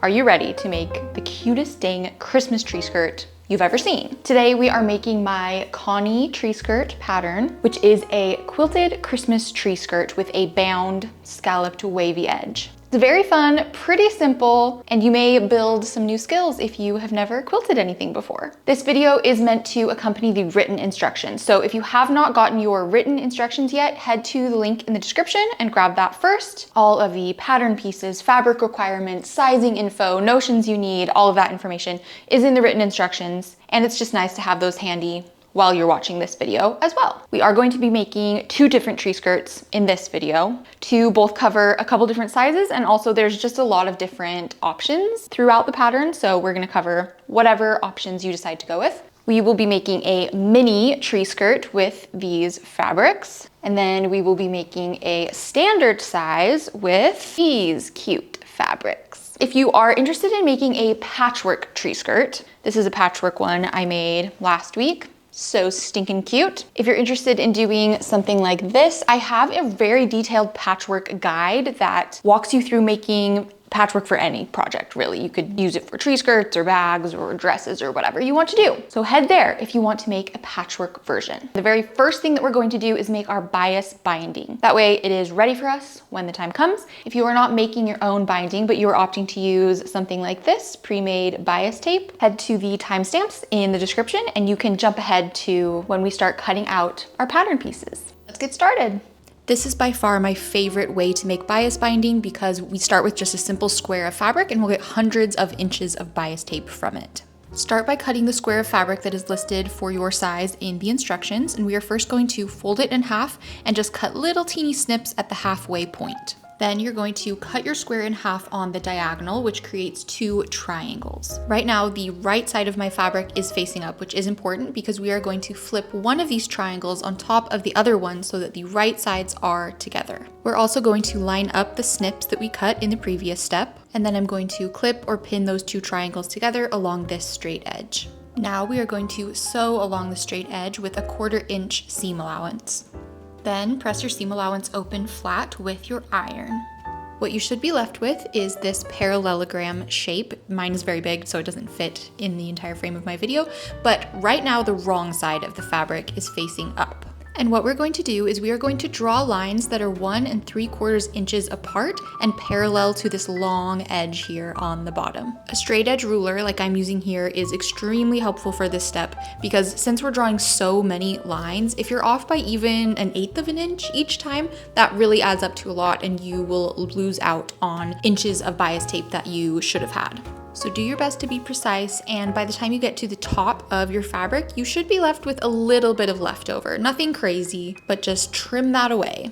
Are you ready to make the cutest dang Christmas tree skirt you've ever seen? Today we are making my Connie Tree Skirt pattern, which is a quilted Christmas tree skirt with a bound scalloped wavy edge. It's very fun, pretty simple, and you may build some new skills if you have never quilted anything before. This video is meant to accompany the written instructions. So if you have not gotten your written instructions yet, head to the link in the description and grab that first. All of the pattern pieces, fabric requirements, sizing info, notions you need, all of that information is in the written instructions. And it's just nice to have those handy while you're watching this video as well. We are going to be making two different tree skirts in this video to both cover a couple different sizes, and also there's just a lot of different options throughout the pattern, so we're gonna cover whatever options you decide to go with. We will be making a mini tree skirt with these fabrics, and then we will be making a standard size with these cute fabrics. If you are interested in making a patchwork tree skirt, this is a patchwork one I made last week. So stinking cute. If you're interested in doing something like this, I have a very detailed patchwork guide that walks you through making patchwork for any project, really. You could use it for tree skirts or bags or dresses or whatever you want to do. So head there if you want to make a patchwork version. The very first thing that we're going to do is make our bias binding. That way it is ready for us when the time comes. If you are not making your own binding, but you are opting to use something like this, pre-made bias tape, head to the timestamps in the description and you can jump ahead to when we start cutting out our pattern pieces. Let's get started. This is by far my favorite way to make bias binding because we start with just a simple square of fabric and we'll get hundreds of inches of bias tape from it. Start by cutting the square of fabric that is listed for your size in the instructions, and we are first going to fold it in half and just cut little teeny snips at the halfway point. Then you're going to cut your square in half on the diagonal, which creates two triangles. Right now, the right side of my fabric is facing up, which is important because we are going to flip one of these triangles on top of the other one so that the right sides are together. We're also going to line up the snips that we cut in the previous step, and then I'm going to clip or pin those two triangles together along this straight edge. Now we are going to sew along the straight edge with a 1/4 inch seam allowance. Then press your seam allowance open flat with your iron. What you should be left with is this parallelogram shape. Mine is very big, so it doesn't fit in the entire frame of my video, but right now the wrong side of the fabric is facing up. And what we're going to do is we are going to draw lines that are 1 3/4 inches apart and parallel to this long edge here on the bottom. A straight edge ruler like I'm using here is extremely helpful for this step because since we're drawing so many lines, if you're off by even 1/8 of an inch each time, that really adds up to a lot and you will lose out on inches of bias tape that you should have had. So do your best to be precise, and by the time you get to the top of your fabric, you should be left with a little bit of leftover. Nothing crazy, but just trim that away.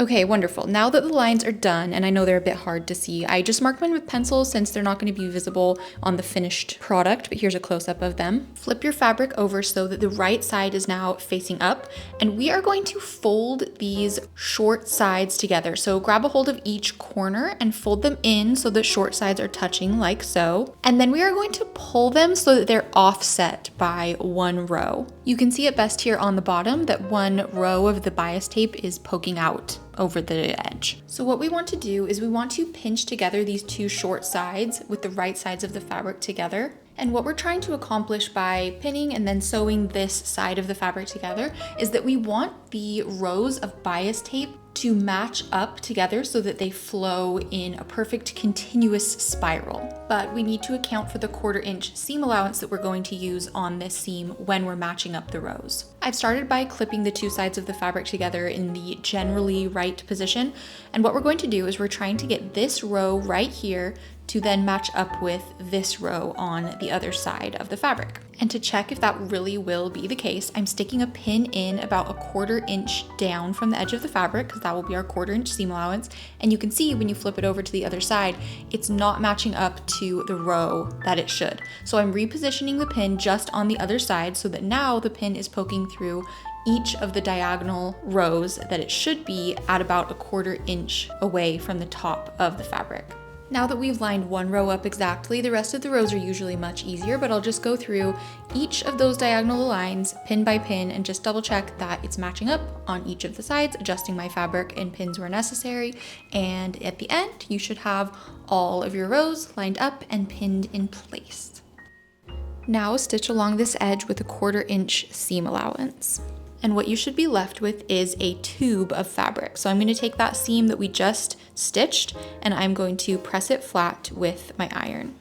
Okay, wonderful. Now that the lines are done, and I know they're a bit hard to see, I just marked mine with pencils since they're not going to be visible on the finished product, but here's a close-up of them. Flip your fabric over so that the right side is now facing up, and we are going to fold these short sides together. So grab a hold of each corner and fold them in so the short sides are touching like so. And then we are going to pull them so that they're offset by 1 row. You can see it best here on the bottom that 1 row of the bias tape is poking out over the edge. So what we want to do is we want to pinch together these two short sides with the right sides of the fabric together. And what we're trying to accomplish by pinning and then sewing this side of the fabric together is that we want the rows of bias tape to match up together so that they flow in a perfect continuous spiral. But we need to account for the 1/4 inch seam allowance that we're going to use on this seam when we're matching up the rows. I've started by clipping the two sides of the fabric together in the generally right position. And what we're going to do is we're trying to get this row right here to then match up with this row on the other side of the fabric. And to check if that really will be the case, I'm sticking a pin in about a 1/4 inch down from the edge of the fabric because that will be our 1/4 inch seam allowance. And you can see when you flip it over to the other side, it's not matching up to the row that it should. So I'm repositioning the pin just on the other side so that now the pin is poking through each of the diagonal rows that it should be at about a 1/4 inch away from the top of the fabric. Now that we've lined one row up exactly, the rest of the rows are usually much easier, but I'll just go through each of those diagonal lines pin by pin and just double check that it's matching up on each of the sides, adjusting my fabric and pins where necessary. And at the end, you should have all of your rows lined up and pinned in place. Now stitch along this edge with a 1/4 inch seam allowance. And what you should be left with is a tube of fabric. So I'm going to take that seam that we just stitched and I'm going to press it flat with my iron.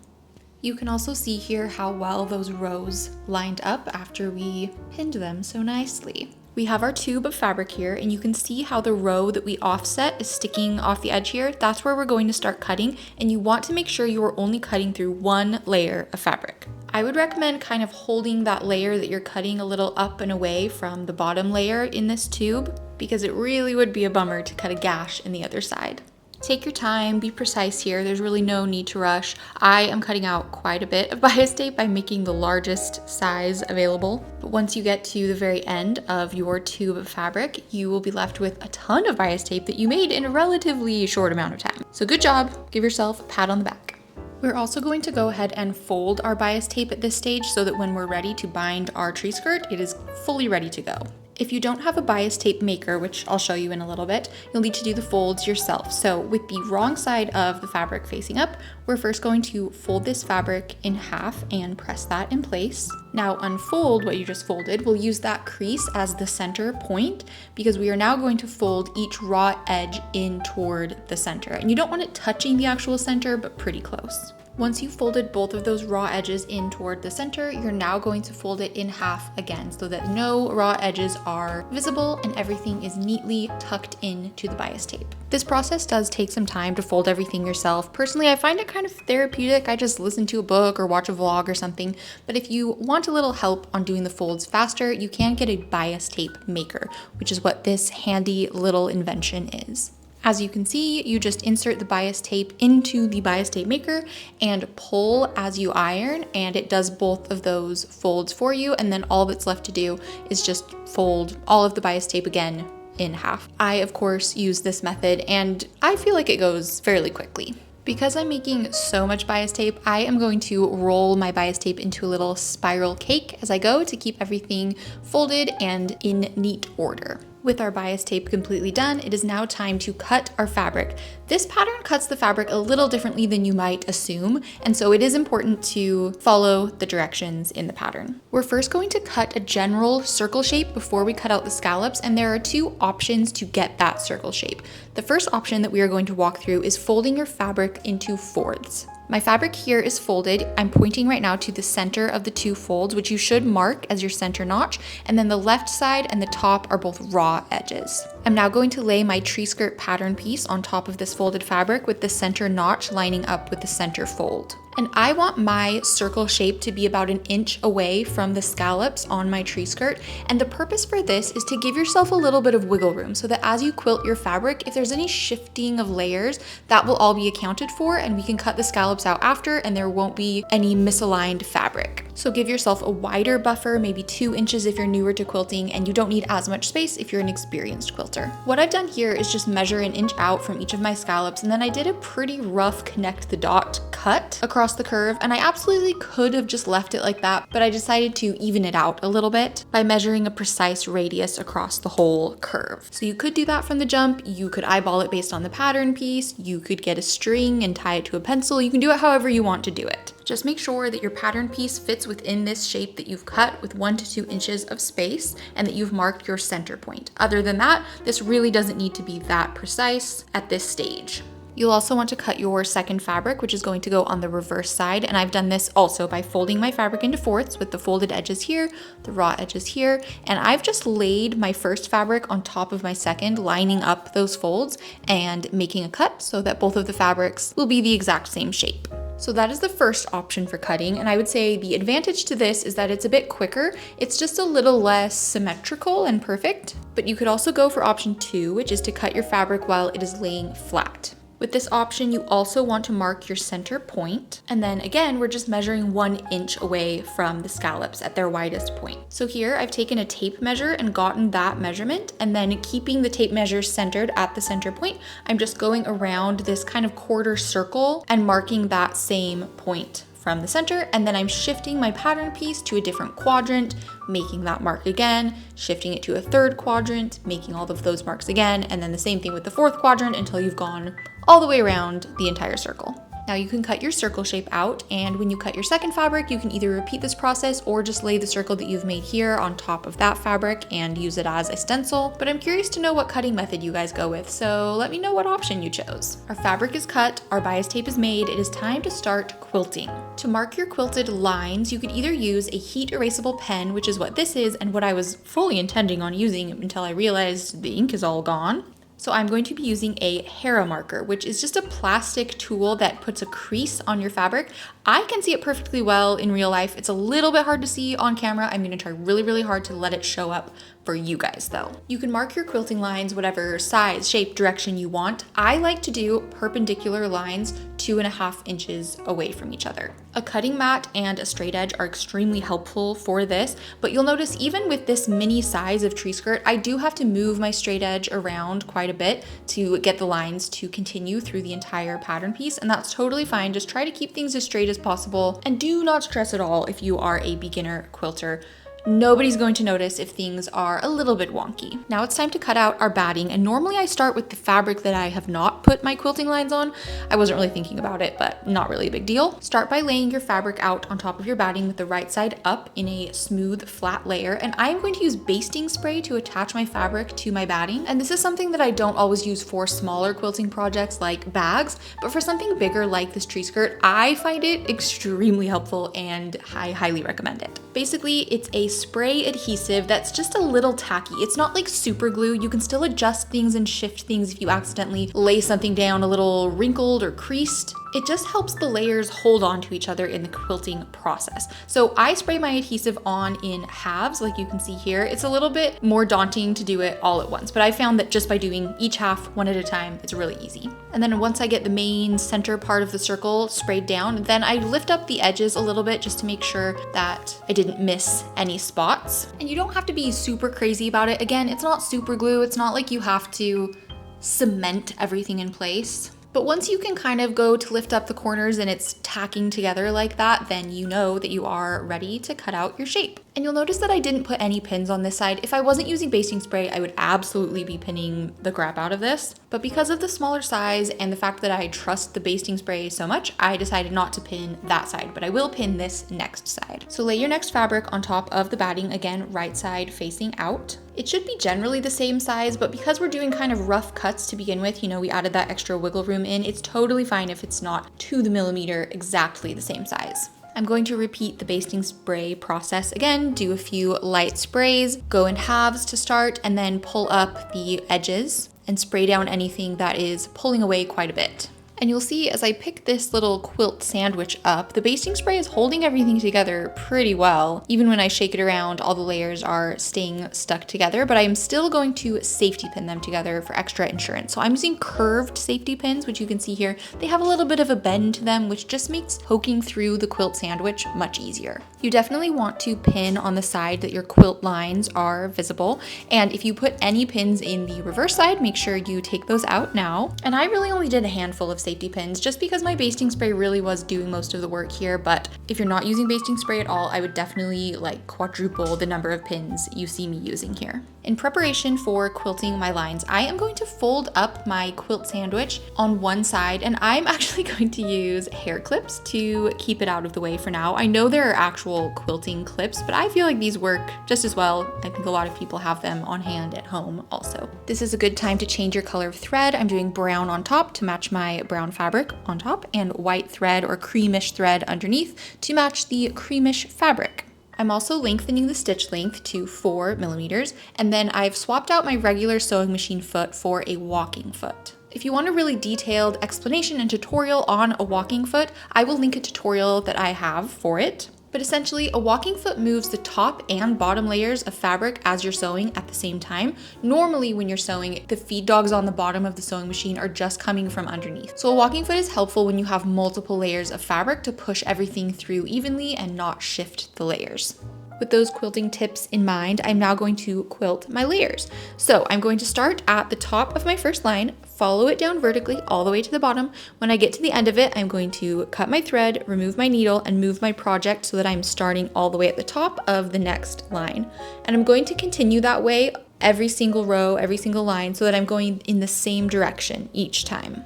You can also see here how well those rows lined up after we pinned them so nicely. We have our tube of fabric here and you can see how the row that we offset is sticking off the edge here. That's where we're going to start cutting, and you want to make sure you are only cutting through one layer of fabric. I would recommend kind of holding that layer that you're cutting a little up and away from the bottom layer in this tube, because it really would be a bummer to cut a gash in the other side. Take your time, be precise here. There's really no need to rush. I am cutting out quite a bit of bias tape by making the largest size available. But once you get to the very end of your tube of fabric, you will be left with a ton of bias tape that you made in a relatively short amount of time. So good job, give yourself a pat on the back. We're also going to go ahead and fold our bias tape at this stage so that when we're ready to bind our tree skirt, it is fully ready to go. If you don't have a bias tape maker, which I'll show you in a little bit, you'll need to do the folds yourself. So with the wrong side of the fabric facing up, we're first going to fold this fabric in half and press that in place. Now unfold what you just folded. We'll use that crease as the center point because we are now going to fold each raw edge in toward the center. And you don't want it touching the actual center, but pretty close. Once you've folded both of those raw edges in toward the center, you're now going to fold it in half again so that no raw edges are visible and everything is neatly tucked into the bias tape. This process does take some time to fold everything yourself. Personally, I find it kind of therapeutic. I just listen to a book or watch a vlog or something. But if you want a little help on doing the folds faster, you can get a bias tape maker, which is what this handy little invention is. As you can see, you just insert the bias tape into the bias tape maker and pull as you iron, and it does both of those folds for you. And then all that's left to do is just fold all of the bias tape again in half. I, of course, use this method and I feel like it goes fairly quickly. Because I'm making so much bias tape, I am going to roll my bias tape into a little spiral cake as I go to keep everything folded and in neat order. With our bias tape completely done, it is now time to cut our fabric. This pattern cuts the fabric a little differently than you might assume, and so it is important to follow the directions in the pattern. We're first going to cut a general circle shape before we cut out the scallops, and there are two options to get that circle shape. The first option that we are going to walk through is folding your fabric into fourths. My fabric here is folded. I'm pointing right now to the center of the two folds, which you should mark as your center notch, and then the left side and the top are both raw edges. I'm now going to lay my tree skirt pattern piece on top of this folded fabric with the center notch lining up with the center fold. And I want my circle shape to be about 1 inch away from the scallops on my tree skirt. And the purpose for this is to give yourself a little bit of wiggle room so that as you quilt your fabric, if there's any shifting of layers, that will all be accounted for, and we can cut the scallops out after and there won't be any misaligned fabric. So give yourself a wider buffer, maybe 2 inches if you're newer to quilting, and you don't need as much space if you're an experienced quilter. What I've done here is just measure 1 inch out from each of my scallops, and then I did a pretty rough connect the dot cut across the curve, and I absolutely could have just left it like that, but I decided to even it out a little bit by measuring a precise radius across the whole curve. So you could do that from the jump, you could eyeball it based on the pattern piece, you could get a string and tie it to a pencil, you can do it however you want to do it. Just make sure that your pattern piece fits within this shape that you've cut with 1 to 2 inches of space and that you've marked your center point. Other than that, this really doesn't need to be that precise at this stage. You'll also want to cut your second fabric, which is going to go on the reverse side. And I've done this also by folding my fabric into fourths with the folded edges here, the raw edges here. And I've just laid my first fabric on top of my second, lining up those folds and making a cut so that both of the fabrics will be the exact same shape. So that is the first option for cutting, and I would say the advantage to this is that it's a bit quicker. It's just a little less symmetrical and perfect, but you could also go for option 2, which is to cut your fabric while it is laying flat. With this option, you also want to mark your center point. And then again, we're just measuring 1 inch away from the scallops at their widest point. So here I've taken a tape measure and gotten that measurement, and then keeping the tape measure centered at the center point, I'm just going around this kind of quarter circle and marking that same point from the center, and then I'm shifting my pattern piece to a different quadrant, making that mark again, shifting it to a third quadrant, making all of those marks again, and then the same thing with the fourth quadrant until you've gone all the way around the entire circle. Now you can cut your circle shape out, and when you cut your second fabric, you can either repeat this process or just lay the circle that you've made here on top of that fabric and use it as a stencil. But I'm curious to know what cutting method you guys go with, so let me know what option you chose. Our fabric is cut, our bias tape is made, it is time to start quilting. To mark your quilted lines, you could either use a heat erasable pen, which is what this is and what I was fully intending on using until I realized the ink is all gone. So I'm going to be using a Hera marker, which is just a plastic tool that puts a crease on your fabric. I can see it perfectly well in real life. It's a little bit hard to see on camera. I'm gonna try really hard to let it show up for you guys though. You can mark your quilting lines whatever size, shape, direction you want. I like to do perpendicular lines 2.5 inches away from each other. A cutting mat and a straight edge are extremely helpful for this, but you'll notice even with this mini size of tree skirt, I do have to move my straight edge around quite a bit to get the lines to continue through the entire pattern piece, and that's totally fine. Just try to keep things as straight as possible, and do not stress at all if you are a beginner quilter. Nobody's going to notice if things are a little bit wonky. Now it's time to cut out our batting, and normally I start with the fabric that I have not put my quilting lines on. I wasn't really thinking about it, but not really a big deal. Start by laying your fabric out on top of your batting with the right side up in a smooth, flat layer, and I'm going to use basting spray to attach my fabric to my batting. And this is something that I don't always use for smaller quilting projects like bags, but for something bigger like this tree skirt, I find it extremely helpful and I highly recommend it. Basically, it's a spray adhesive that's just a little tacky. It's not like super glue. You can still adjust things and shift things if you accidentally lay something down a little wrinkled or creased. It just helps the layers hold on to each other in the quilting process. So I spray my adhesive on in halves, like you can see here. It's a little bit more daunting to do it all at once, but I found that just by doing each half one at a time, it's really easy. And then once I get the main center part of the circle sprayed down, then I lift up the edges a little bit just to make sure that I didn't miss any spots. And you don't have to be super crazy about it. Again, it's not super glue. It's not like you have to cement everything in place. But once you can kind of go to lift up the corners and it's tacking together like that, then you know that you are ready to cut out your shape. And you'll notice that I didn't put any pins on this side. If I wasn't using basting spray, I would absolutely be pinning the crap out of this. But because of the smaller size and the fact that I trust the basting spray so much, I decided not to pin that side, but I will pin this next side. So lay your next fabric on top of the batting, again, right side facing out. It should be generally the same size, but because we're doing kind of rough cuts to begin with, you know, we added that extra wiggle room in, it's totally fine if it's not to the millimeter exactly the same size. I'm going to repeat the basting spray process again, do a few light sprays, go in halves to start, and then pull up the edges and spray down anything that is pulling away quite a bit. And you'll see as I pick this little quilt sandwich up, the basting spray is holding everything together pretty well. Even when I shake it around, all the layers are staying stuck together, but I am still going to safety pin them together for extra insurance. So I'm using curved safety pins, which you can see here. They have a little bit of a bend to them, which just makes poking through the quilt sandwich much easier. You definitely want to pin on the side that your quilt lines are visible. And if you put any pins in the reverse side, make sure you take those out now. And I really only did a handful of safety pins just because my basting spray really was doing most of the work here. But if you're not using basting spray at all, I would definitely like quadruple the number of pins you see me using here. In preparation for quilting my lines, I am going to fold up my quilt sandwich on one side, and I'm actually going to use hair clips to keep it out of the way for now. I know there are actual quilting clips, but I feel like these work just as well. I think a lot of people have them on hand at home also. This is a good time to change your color of thread. I'm doing brown on top to match my brown fabric on top, and white thread or creamish thread underneath to match the creamish fabric. I'm also lengthening the stitch length to 4 millimeters, and then I've swapped out my regular sewing machine foot for a walking foot. If you want a really detailed explanation and tutorial on a walking foot, I will link a tutorial that I have for it. But essentially, a walking foot moves the top and bottom layers of fabric as you're sewing at the same time. Normally when you're sewing, the feed dogs on the bottom of the sewing machine are just coming from underneath. So a walking foot is helpful when you have multiple layers of fabric to push everything through evenly and not shift the layers. With those quilting tips in mind, I'm now going to quilt my layers. So I'm going to start at the top of my first line, follow it down vertically all the way to the bottom. When I get to the end of it, I'm going to cut my thread, remove my needle, and move my project so that I'm starting all the way at the top of the next line. And I'm going to continue that way every single row, every single line, so that I'm going in the same direction each time.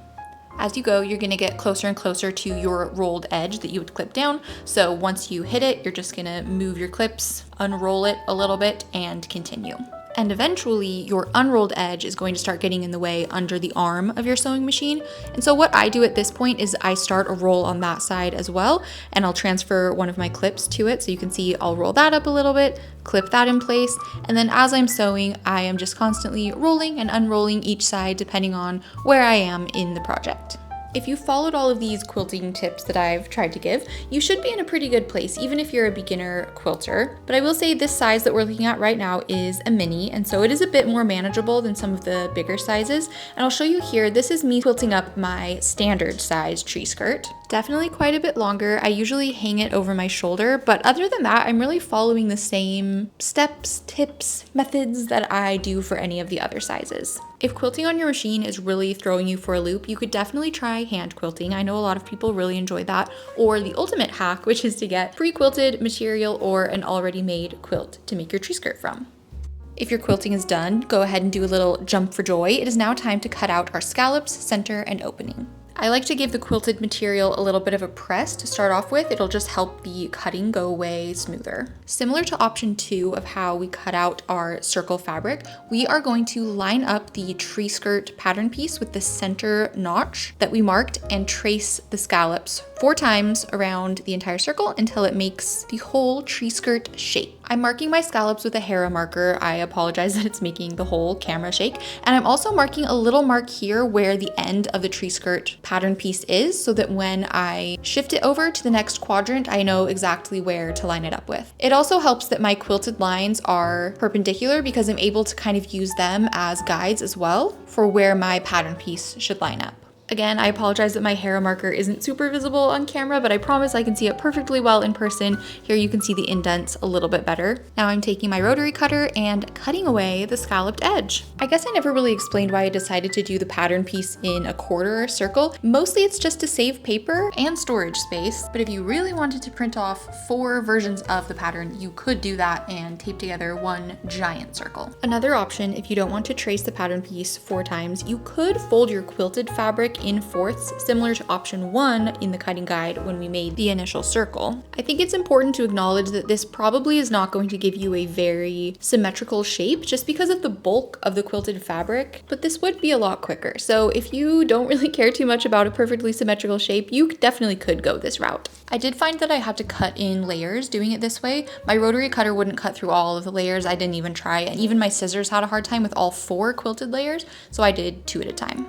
As you go, you're gonna get closer and closer to your rolled edge that you would clip down. So once you hit it, you're just gonna move your clips, unroll it a little bit, and continue. And eventually your unrolled edge is going to start getting in the way under the arm of your sewing machine. And so what I do at this point is I start a roll on that side as well, and I'll transfer one of my clips to it. So you can see I'll roll that up a little bit, clip that in place, and then as I'm sewing, I am just constantly rolling and unrolling each side depending on where I am in the project. If you followed all of these quilting tips that I've tried to give, you should be in a pretty good place, even if you're a beginner quilter. But I will say this size that we're looking at right now is a mini, and so it is a bit more manageable than some of the bigger sizes. And I'll show you here, this is me quilting up my standard size tree skirt. Definitely quite a bit longer. I usually hang it over my shoulder, but other than that, I'm really following the same steps, tips, methods that I do for any of the other sizes. If quilting on your machine is really throwing you for a loop, you could definitely try hand quilting. I know a lot of people really enjoy that, or the ultimate hack, which is to get pre-quilted material or an already made quilt to make your tree skirt from. If your quilting is done, go ahead and do a little jump for joy. It is now time to cut out our scallops, center, and opening. I like to give the quilted material a little bit of a press to start off with. It'll just help the cutting go way smoother. Similar to option 2 of how we cut out our circle fabric, we are going to line up the tree skirt pattern piece with the center notch that we marked and trace the scallops 4 times around the entire circle until it makes the whole tree skirt shape. I'm marking my scallops with a Hera marker. I apologize that it's making the whole camera shake. And I'm also marking a little mark here where the end of the tree skirt pattern piece is, so that when I shift it over to the next quadrant, I know exactly where to line it up with. It also helps that my quilted lines are perpendicular because I'm able to kind of use them as guides as well for where my pattern piece should line up. Again, I apologize that my Hera marker isn't super visible on camera, but I promise I can see it perfectly well in person. Here you can see the indents a little bit better. Now I'm taking my rotary cutter and cutting away the scalloped edge. I guess I never really explained why I decided to do the pattern piece in a quarter circle. Mostly it's just to save paper and storage space, but if you really wanted to print off 4 versions of the pattern, you could do that and tape together one giant circle. Another option, if you don't want to trace the pattern piece 4 times, you could fold your quilted fabric in fourths, similar to option 1 in the cutting guide when we made the initial circle. I think it's important to acknowledge that this probably is not going to give you a very symmetrical shape just because of the bulk of the quilted fabric, but this would be a lot quicker. So if you don't really care too much about a perfectly symmetrical shape, you definitely could go this route. I did find that I had to cut in layers doing it this way. My rotary cutter wouldn't cut through all of the layers. I didn't even try, and even my scissors had a hard time with all 4 quilted layers, so I did 2 at a time.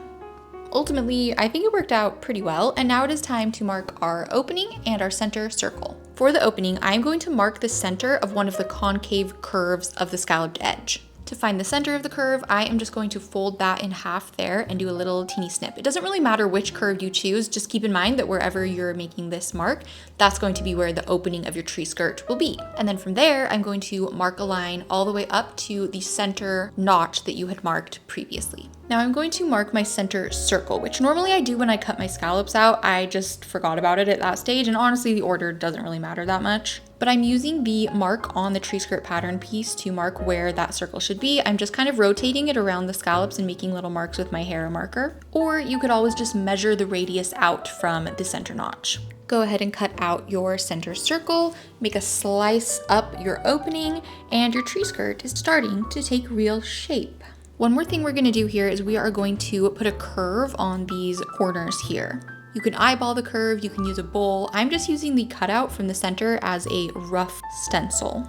Ultimately, I think it worked out pretty well, and now it is time to mark our opening and our center circle. For the opening, I'm going to mark the center of one of the concave curves of the scalloped edge. To find the center of the curve, I am just going to fold that in half there and do a little teeny snip. It doesn't really matter which curve you choose, just keep in mind that wherever you're making this mark, that's going to be where the opening of your tree skirt will be. And then from there, I'm going to mark a line all the way up to the center notch that you had marked previously. Now I'm going to mark my center circle, which normally I do when I cut my scallops out. I just forgot about it at that stage, and honestly, the order doesn't really matter that much. But I'm using the mark on the tree skirt pattern piece to mark where that circle should be. I'm just kind of rotating it around the scallops and making little marks with my Hera marker. Or you could always just measure the radius out from the center notch. Go ahead and cut out your center circle, make a slice up your opening, and your tree skirt is starting to take real shape. One more thing we're going to do here is we are going to put a curve on these corners here. You can eyeball the curve, you can use a bowl. I'm just using the cutout from the center as a rough stencil.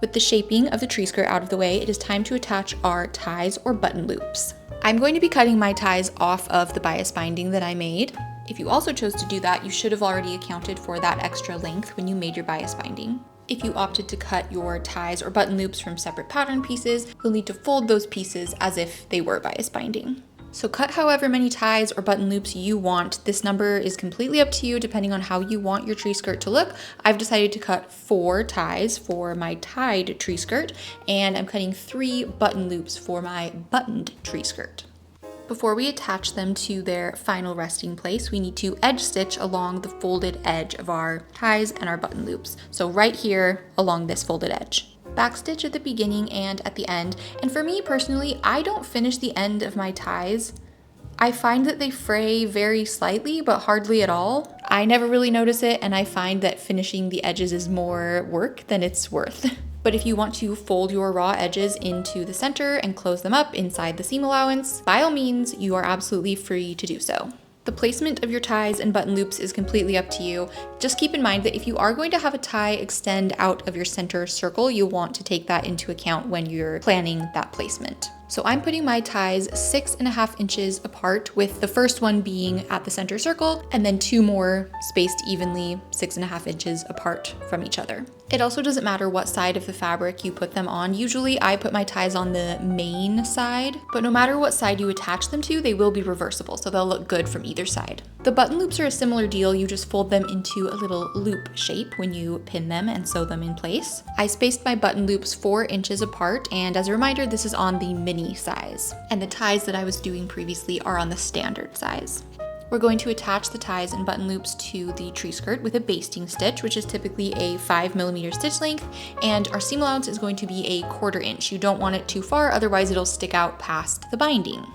With the shaping of the tree skirt out of the way, it is time to attach our ties or button loops. I'm going to be cutting my ties off of the bias binding that I made. If you also chose to do that, you should have already accounted for that extra length when you made your bias binding. If you opted to cut your ties or button loops from separate pattern pieces, you'll need to fold those pieces as if they were bias binding. So cut however many ties or button loops you want. This number is completely up to you depending on how you want your tree skirt to look. I've decided to cut 4 ties for my tied tree skirt, and I'm cutting 3 button loops for my buttoned tree skirt. Before we attach them to their final resting place, we need to edge stitch along the folded edge of our ties and our button loops. So right here along this folded edge. Backstitch at the beginning and at the end. And for me personally, I don't finish the end of my ties. I find that they fray very slightly, but hardly at all. I never really notice it, and I find that finishing the edges is more work than it's worth. But if you want to fold your raw edges into the center and close them up inside the seam allowance, by all means, you are absolutely free to do so. The placement of your ties and button loops is completely up to you. Just keep in mind that if you are going to have a tie extend out of your center circle, you'll want to take that into account when you're planning that placement. So I'm putting my ties 6.5 inches apart, with the first one being at the center circle and then 2 more spaced evenly 6.5 inches apart from each other. It also doesn't matter what side of the fabric you put them on. Usually I put my ties on the main side, but no matter what side you attach them to, they will be reversible, so they'll look good from either side. The button loops are a similar deal. You just fold them into a little loop shape when you pin them and sew them in place. I spaced my button loops 4 inches apart, and as a reminder, this is on the mini size. And the ties that I was doing previously are on the standard size. We're going to attach the ties and button loops to the tree skirt with a basting stitch, which is typically a 5mm stitch length, and our seam allowance is going to be a 1/4 inch. You don't want it too far, otherwise it'll stick out past the binding.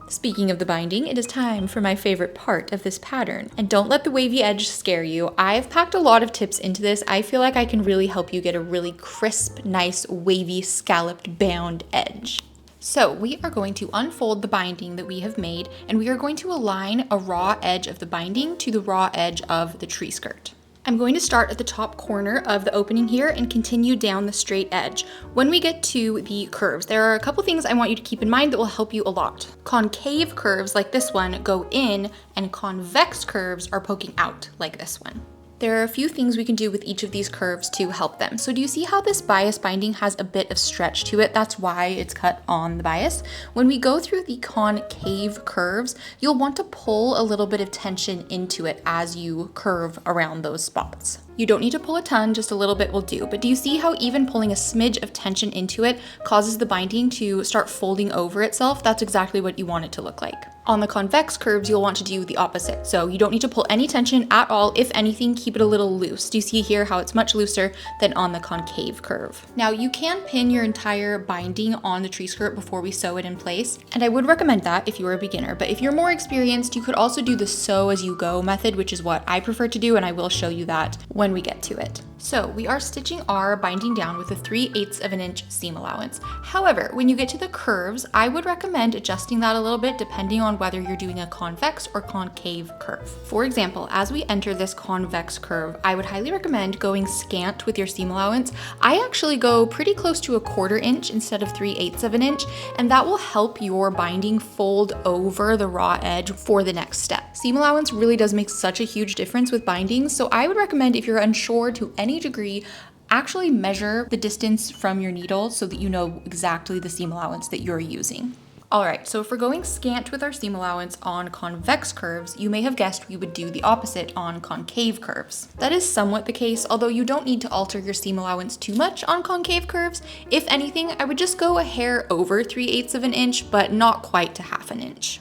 Speaking of the binding, it is time for my favorite part of this pattern. And don't let the wavy edge scare you. I've packed a lot of tips into this. I feel like I can really help you get a really crisp, nice, wavy, scalloped bound edge. So we are going to unfold the binding that we have made, and we are going to align a raw edge of the binding to the raw edge of the tree skirt. I'm going to start at the top corner of the opening here and continue down the straight edge. When we get to the curves, there are a couple things I want you to keep in mind that will help you a lot. Concave curves like this one go in, and convex curves are poking out like this one. There are a few things we can do with each of these curves to help them. So do you see how this bias binding has a bit of stretch to it? That's why it's cut on the bias. When we go through the concave curves, you'll want to pull a little bit of tension into it as you curve around those spots. You don't need to pull a ton, just a little bit will do. But do you see how even pulling a smidge of tension into it causes the binding to start folding over itself? That's exactly what you want it to look like. On the convex curves, you'll want to do the opposite. So you don't need to pull any tension at all. If anything, keep it a little loose. Do you see here how it's much looser than on the concave curve? Now you can pin your entire binding on the tree skirt before we sew it in place. And I would recommend that if you are a beginner, but if you're more experienced, you could also do the sew as you go method, which is what I prefer to do, and I will show you that when we get to it. So we are stitching our binding down with a 3/8 of an inch seam allowance. However, when you get to the curves, I would recommend adjusting that a little bit depending on whether you're doing a convex or concave curve. For example, as we enter this convex curve, I would highly recommend going scant with your seam allowance. I actually go pretty close to a 1/4 inch instead of 3/8 of an inch, and that will help your binding fold over the raw edge for the next step. Seam allowance really does make such a huge difference with bindings, so I would recommend, if you're unsure to any degree, actually measure the distance from your needle so that you know exactly the seam allowance that you're using. All right, so if we're going scant with our seam allowance on convex curves, you may have guessed we would do the opposite on concave curves. That is somewhat the case, although you don't need to alter your seam allowance too much on concave curves. If anything, I would just go a hair over 3/8 of an inch, but not quite to 1/2 an inch.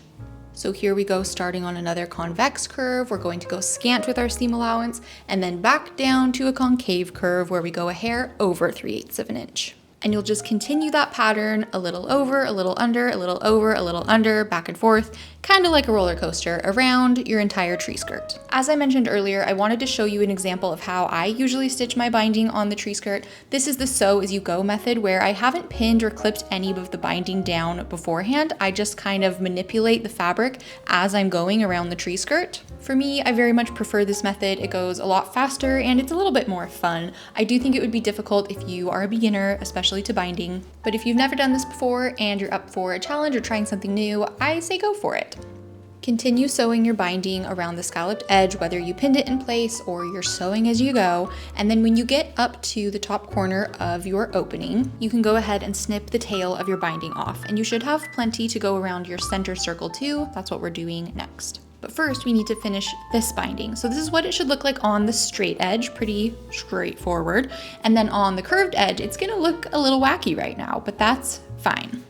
So here we go, starting on another convex curve. We're going to go scant with our seam allowance, and then back down to a concave curve where we go a hair over 3/8 of an inch. And you'll just continue that pattern, a little over, a little under, a little over, a little under, back and forth, kind of like a roller coaster around your entire tree skirt. As I mentioned earlier, I wanted to show you an example of how I usually stitch my binding on the tree skirt. This is the sew as you go method, where I haven't pinned or clipped any of the binding down beforehand. I just kind of manipulate the fabric as I'm going around the tree skirt. For me, I very much prefer this method. It goes a lot faster and it's a little bit more fun. I do think it would be difficult if you are a beginner, especially to binding, but if you've never done this before and you're up for a challenge or trying something new, I say go for it. Continue sewing your binding around the scalloped edge, whether you pinned it in place or you're sewing as you go. And then when you get up to the top corner of your opening, you can go ahead and snip the tail of your binding off. And you should have plenty to go around your center circle too. That's what we're doing next. But first we need to finish this binding. So this is what it should look like on the straight edge, pretty straightforward. And then on the curved edge, it's gonna look a little wacky right now, but that's fine.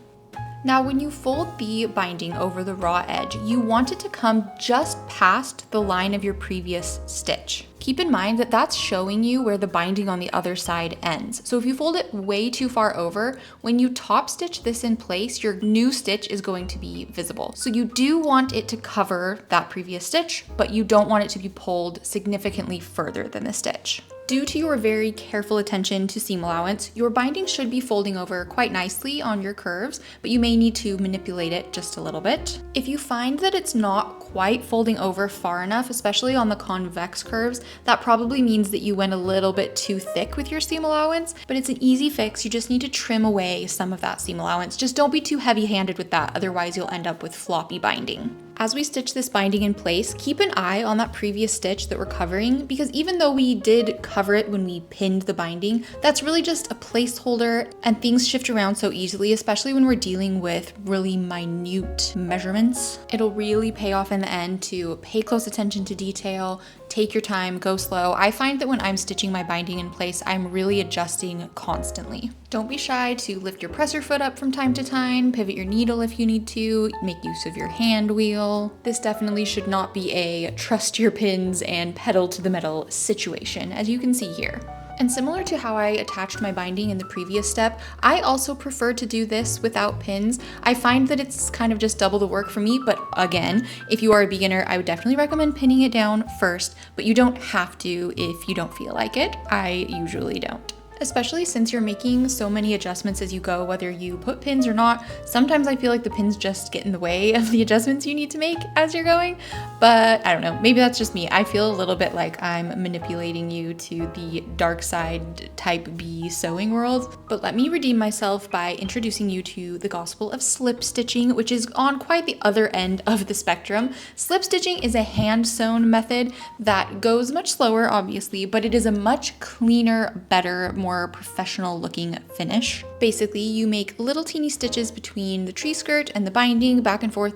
Now, when you fold the binding over the raw edge, you want it to come just past the line of your previous stitch. Keep in mind that that's showing you where the binding on the other side ends. So if you fold it way too far over, when you top stitch this in place, your new stitch is going to be visible. So you do want it to cover that previous stitch, but you don't want it to be pulled significantly further than the stitch. Due to your very careful attention to seam allowance, your binding should be folding over quite nicely on your curves, but you may need to manipulate it just a little bit. If you find that it's not quite folding over far enough, especially on the convex curves, that probably means that you went a little bit too thick with your seam allowance, but it's an easy fix. You just need to trim away some of that seam allowance. Just don't be too heavy-handed with that, otherwise you'll end up with floppy binding. As we stitch this binding in place, keep an eye on that previous stitch that we're covering, because even though we did cover it when we pinned the binding, that's really just a placeholder, and things shift around so easily, especially when we're dealing with really minute measurements. It'll really pay off in the end to pay close attention to detail, take your time, go slow. I find that when I'm stitching my binding in place, I'm really adjusting constantly. Don't be shy to lift your presser foot up from time to time, pivot your needle if you need to, make use of your hand wheel. This definitely should not be a trust your pins and pedal to the metal situation, as you can see here. And similar to how I attached my binding in the previous step, I also prefer to do this without pins. I find that it's kind of just double the work for me, but again, if you are a beginner, I would definitely recommend pinning it down first, but you don't have to if you don't feel like it. I usually don't. Especially since you're making so many adjustments as you go, whether you put pins or not. Sometimes I feel like the pins just get in the way of the adjustments you need to make as you're going, but I don't know, maybe that's just me. I feel a little bit like I'm manipulating you to the dark side type B sewing world. But let me redeem myself by introducing you to the gospel of slip stitching, which is on quite the other end of the spectrum. Slip stitching is a hand sewn method that goes much slower, obviously, but it is a much cleaner, better, more professional looking finish. Basically, you make little teeny stitches between the tree skirt and the binding, back and forth,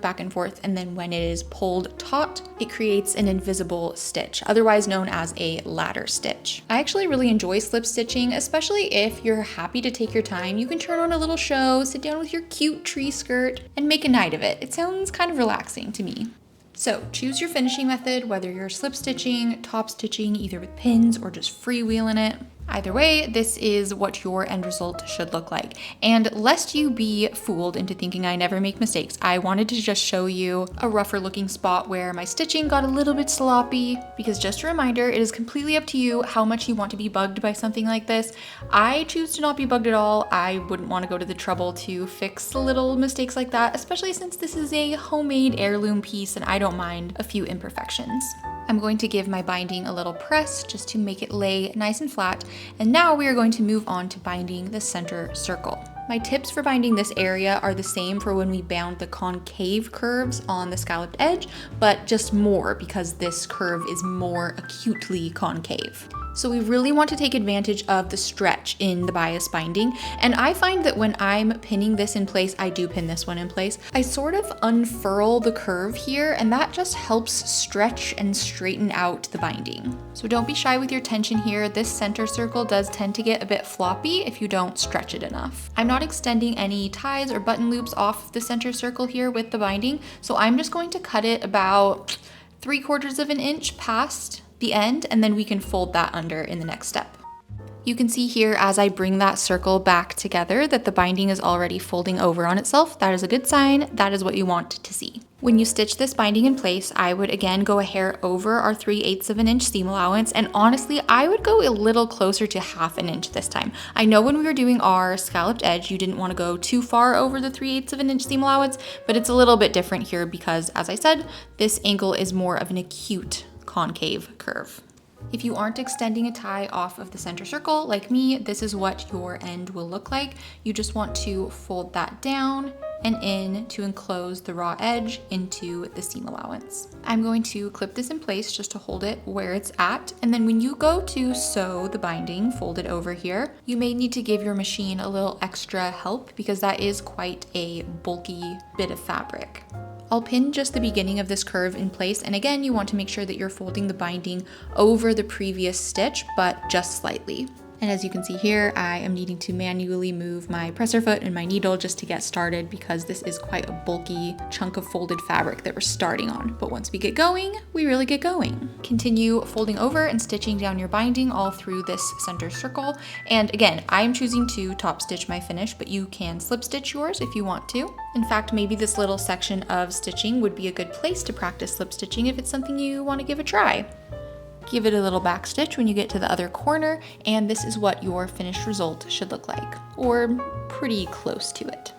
and then when it is pulled taut, it creates an invisible stitch, otherwise known as a ladder stitch. I actually really enjoy slip stitching, especially if you're happy to take your time. You can turn on a little show, sit down with your cute tree skirt, and make a night of it. It sounds kind of relaxing to me. So choose your finishing method, whether you're slip stitching, top stitching, either with pins or just freewheeling it. Either way, this is what your end result should look like. And lest you be fooled into thinking I never make mistakes, I wanted to just show you a rougher looking spot where my stitching got a little bit sloppy, because just a reminder, it is completely up to you how much you want to be bugged by something like this. I choose to not be bugged at all. I wouldn't want to go to the trouble to fix little mistakes like that, especially since this is a homemade heirloom piece and I don't mind a few imperfections. I'm going to give my binding a little press just to make it lay nice and flat. And now we are going to move on to binding the center circle. My tips for binding this area are the same for when we bound the concave curves on the scalloped edge, but just more because this curve is more acutely concave. So we really want to take advantage of the stretch in the bias binding. And I find that when I'm pinning this in place, I do pin this one in place, I sort of unfurl the curve here, and that just helps stretch and straighten out the binding. So don't be shy with your tension here. This center circle does tend to get a bit floppy if you don't stretch it enough. I'm not extending any ties or button loops off the center circle here with the binding, so I'm just going to cut it about 3/4 of an inch past the end, and then we can fold that under in the next step. You can see here as I bring that circle back together that the binding is already folding over on itself. That is a good sign. That is what you want to see. When you stitch this binding in place, I would again go a hair over our 3/8 of an inch seam allowance, and honestly, I would go a little closer to 1/2 an inch this time. I know when we were doing our scalloped edge, you didn't want to go too far over the 3/8 of an inch seam allowance, but it's a little bit different here because, as I said, this angle is more of an acute concave curve. If you aren't extending a tie off of the center circle, like me, this is what your end will look like. You just want to fold that down and in to enclose the raw edge into the seam allowance. I'm going to clip this in place just to hold it where it's at. And then when you go to sew the binding, fold it over here, you may need to give your machine a little extra help because that is quite a bulky bit of fabric. I'll pin just the beginning of this curve in place, and again, you want to make sure that you're folding the binding over the previous stitch, but just slightly. And as you can see here, I am needing to manually move my presser foot and my needle just to get started because this is quite a bulky chunk of folded fabric that we're starting on. But once we get going, we really get going. Continue folding over and stitching down your binding all through this center circle. And again, I'm choosing to top stitch my finish, but you can slip stitch yours if you want to. In fact, maybe this little section of stitching would be a good place to practice slip stitching if it's something you want to give a try. Give it a little back stitch when you get to the other corner, and this is what your finished result should look like, or pretty close to it.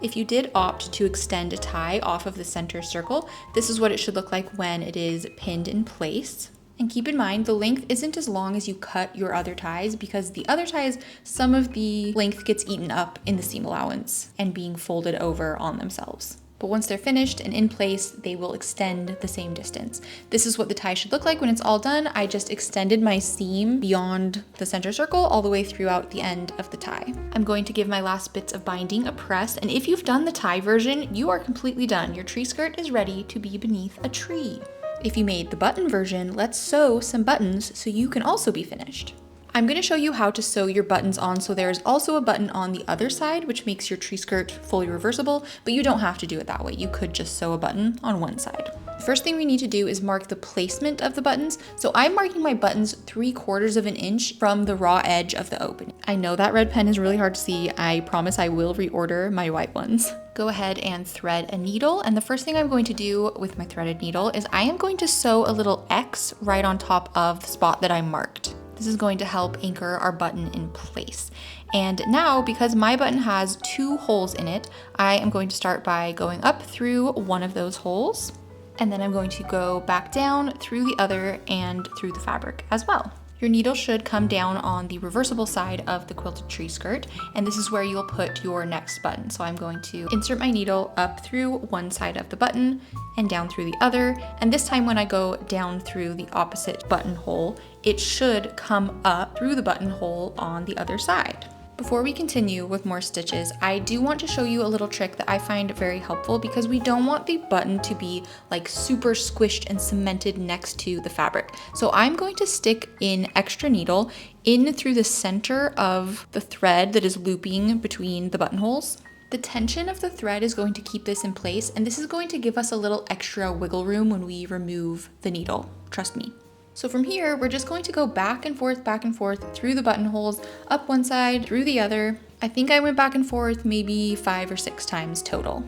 If you did opt to extend a tie off of the center circle, this is what it should look like when it is pinned in place. And keep in mind, the length isn't as long as you cut your other ties because the other ties, some of the length gets eaten up in the seam allowance and being folded over on themselves. But once they're finished and in place, they will extend the same distance. This is what the tie should look like when it's all done. I just extended my seam beyond the center circle all the way throughout the end of the tie. I'm going to give my last bits of binding a press, and if you've done the tie version, you are completely done. Your tree skirt is ready to be beneath a tree. If you made the button version, let's sew some buttons so you can also be finished. I'm going to show you how to sew your buttons on, so there's also a button on the other side which makes your tree skirt fully reversible, but you don't have to do it that way. You could just sew a button on one side. The first thing we need to do is mark the placement of the buttons. So I'm marking my buttons 3/4 of an inch from the raw edge of the opening. I know that red pen is really hard to see. I promise I will reorder my white ones. Go ahead and thread a needle, and the first thing I'm going to do with my threaded needle is I am going to sew a little X right on top of the spot that I marked. This is going to help anchor our button in place. And now, because my button has 2 holes in it, I am going to start by going up through one of those holes, and then I'm going to go back down through the other and through the fabric as well. Your needle should come down on the reversible side of the quilted tree skirt, and this is where you'll put your next button. So I'm going to insert my needle up through one side of the button and down through the other, and this time when I go down through the opposite buttonhole, it should come up through the buttonhole on the other side. Before we continue with more stitches, I do want to show you a little trick that I find very helpful because we don't want the button to be like super squished and cemented next to the fabric. So I'm going to stick in extra needle in through the center of the thread that is looping between the buttonholes. The tension of the thread is going to keep this in place, and this is going to give us a little extra wiggle room when we remove the needle. Trust me. So from here, we're just going to go back and forth through the buttonholes, up one side, through the other. I think I went back and forth maybe 5 or 6 times total.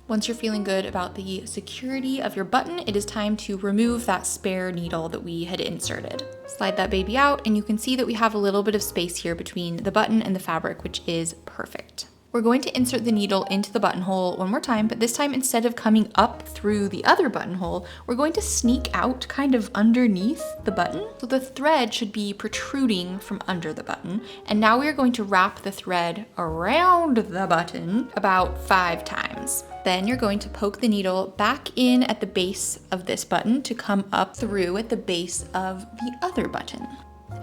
Once you're feeling good about the security of your button, it is time to remove that spare needle that we had inserted. Slide that baby out, and you can see that we have a little bit of space here between the button and the fabric, which is perfect. We're going to insert the needle into the buttonhole one more time, but this time instead of coming up through the other buttonhole, we're going to sneak out kind of underneath the button. So the thread should be protruding from under the button. And now we are going to wrap the thread around the button about 5 times. Then you're going to poke the needle back in at the base of this button to come up through at the base of the other button.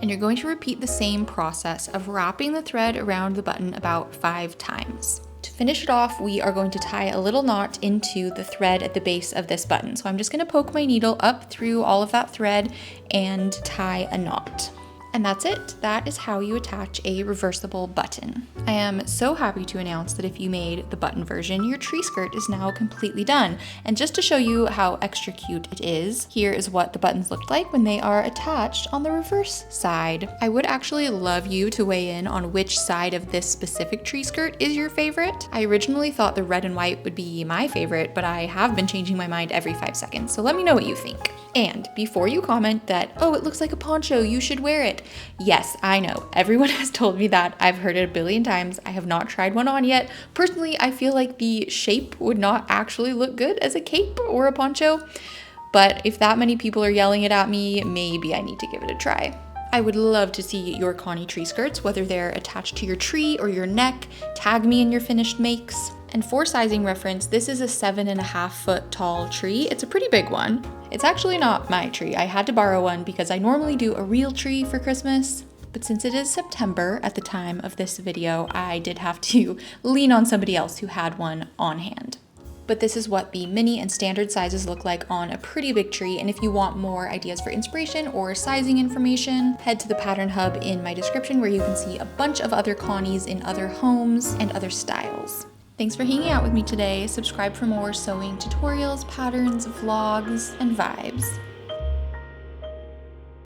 And you're going to repeat the same process of wrapping the thread around the button about 5 times. To finish it off, we are going to tie a little knot into the thread at the base of this button. So I'm just going to poke my needle up through all of that thread and tie a knot. And that's it. That is how you attach a reversible button. I am so happy to announce that if you made the button version, your tree skirt is now completely done. And just to show you how extra cute it is, here is what the buttons looked like when they are attached on the reverse side. I would actually love you to weigh in on which side of this specific tree skirt is your favorite. I originally thought the red and white would be my favorite, but I have been changing my mind every 5 seconds. So let me know what you think. And before you comment that, oh, it looks like a poncho, you should wear it. Yes, I know. Everyone has told me that. I've heard it a billion times. I have not tried one on yet. Personally, I feel like the shape would not actually look good as a cape or a poncho. but if that many people are yelling it at me, maybe I need to give it a try. I would love to see your Connie Tree skirts, whether they're attached to your tree or your neck. Tag me in your finished makes. And for sizing reference, this is a 7.5 foot tall tree. It's a pretty big one. It's actually not my tree. I had to borrow one because I normally do a real tree for Christmas. But since it is September at the time of this video, I did have to lean on somebody else who had one on hand. But this is what the mini and standard sizes look like on a pretty big tree. And if you want more ideas for inspiration or sizing information, head to the pattern hub in my description where you can see a bunch of other Connies in other homes and other styles. Thanks for hanging out with me today. Subscribe for more sewing tutorials, patterns, vlogs, and vibes.